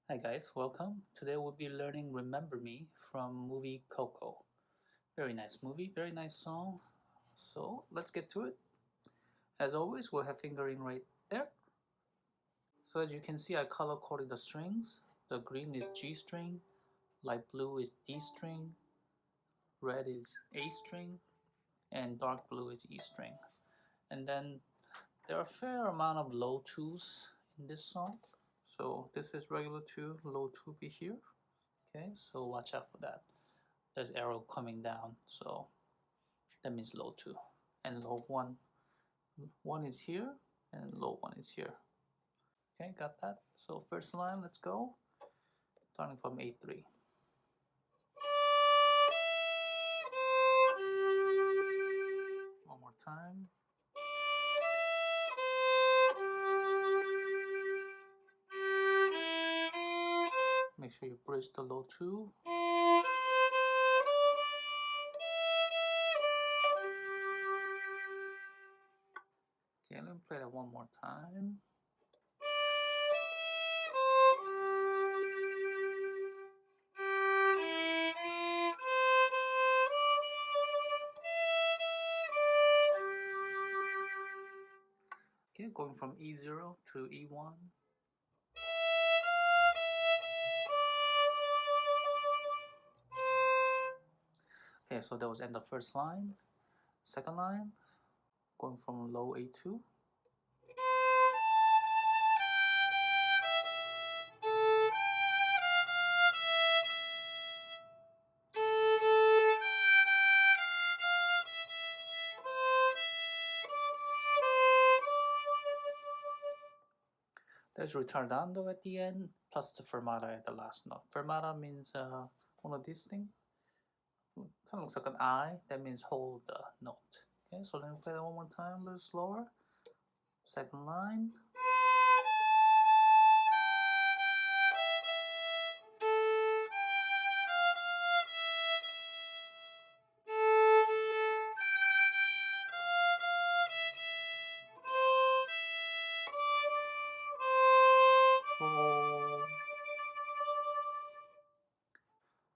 Hi guys, welcome. Today we'll be learning Remember Me from movie Coco. Very nice movie, very nice song. So let's get to it. As always, we'll have fingering right there. So as you can see, I color coded the strings. The green is G string, light blue is D string, red is A string, and dark blue is E string. And then there are a fair amount of low twos in this song. So this is regular two, low two be here. Okay, so watch out for that. There's arrow coming down, so that means low 2 and low 1 is here and low 1 is here. Okay, got that? So first line, let's go, starting from A3. One more time. Make sure you bridge the low 2. Okay, let me play that one more time. Okay, going from E0 to E1. Okay, so that was end of first line. Second line, going from low A2. There's ritardando at the end, plus the fermata at the last note. Fermata means one of these things. Kind of looks like an I. That means hold the note. Okay, so let me play that one more time, a little slower. Second line.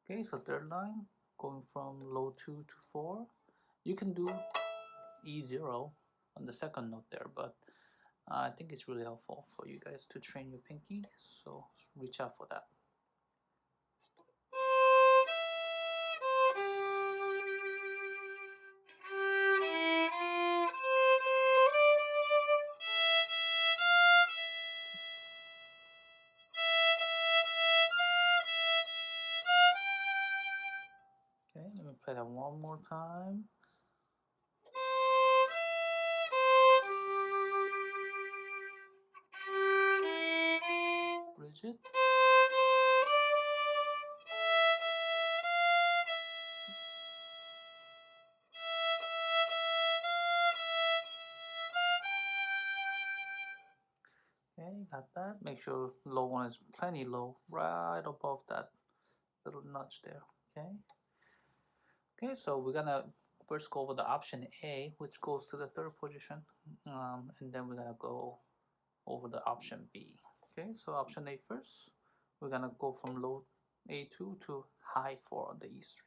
Okay, so third line, going from low 2 to 4. You can do E0 on the second note there, but I think it's really helpful for you guys to train your pinky, so reach out for that. Okay, let me play that one more time. Bridge it. Okay, got that. Make sure low 1 is plenty low, right above that little notch there. Okay. Okay, so we're gonna first go over the option A, which goes to the third position, and then we're gonna go over the option B. Okay, so option A first, we're gonna go from low A2 to high 4 on the E string.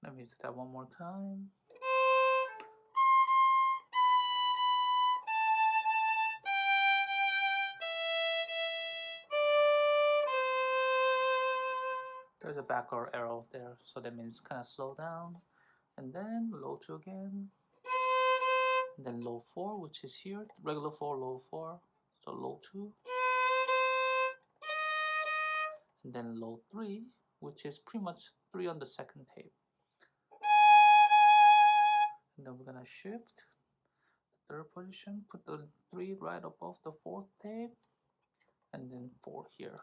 Let me do that one more time. There's a backward arrow there, so that means kind of slow down. And then low 2 again. And then low 4, which is here. Regular 4, low 4. So low 2. And then low 3, which is pretty much 3 on the second tape. And then we're gonna shift the third position, put the 3 right above the fourth tape, and then 4 here.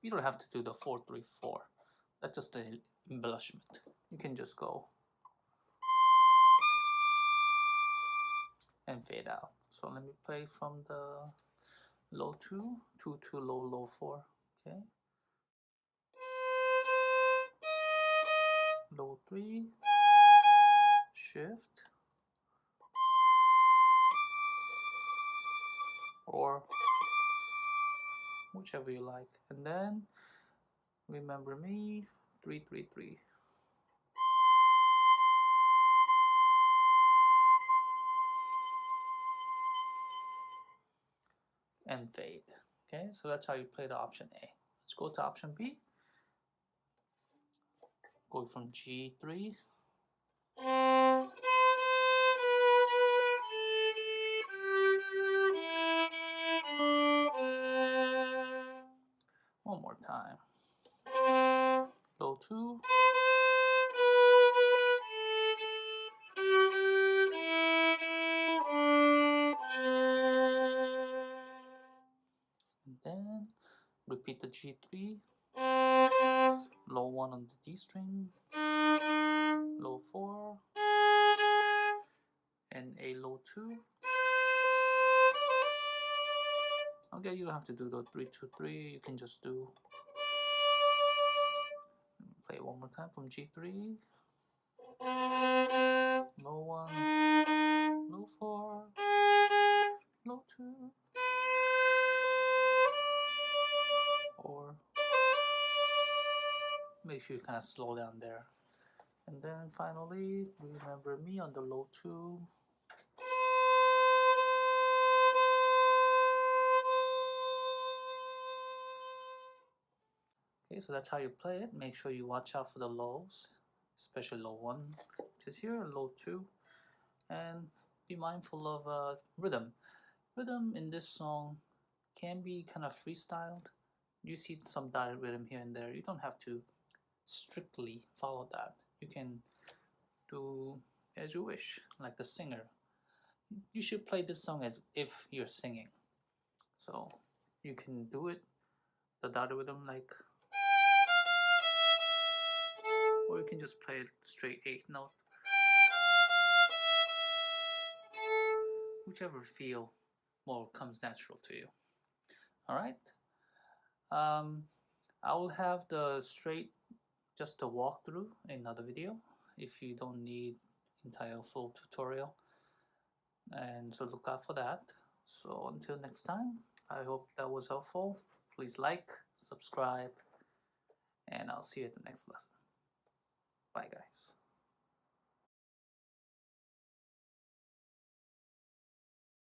You don't have to do the 4 3 4. That's just an embellishment. You can just go and fade out. So let me play from the low 2 to low 4. Okay. low 3, shift, or whichever you like, and then remember me, 3 3 3, and fade. Okay, so that's how you play the option A. Let's go to option B. Go from G3, one more time, low 2, and then repeat the G3, low 1 on the D string, low 4, and a low 2. Okay, you don't have to do the 3 2 3, you can just do, play it one more time from G3, low 1, low 4, low 2, or make sure you kind of slow down there. And then finally, remember me on the low 2. Okay, so that's how you play it. Make sure you watch out for the lows, especially low 1, which is here, low 2. And be mindful of rhythm. Rhythm in this song can be kind of freestyled. You see some dotted rhythm here and there. You don't have to strictly follow that. You can do as you wish, like the singer. You should play this song as if you're singing. So you can do it, the dotted rhythm, like, or you can just play it straight 8th note. Whichever feel more comes natural to you. Alright? I will have the straight, just a walkthrough in another video if you don't need entire full tutorial. And so look out for that. So until next time, I hope that was helpful. Please like, subscribe, and I'll see you at the next lesson. Bye guys.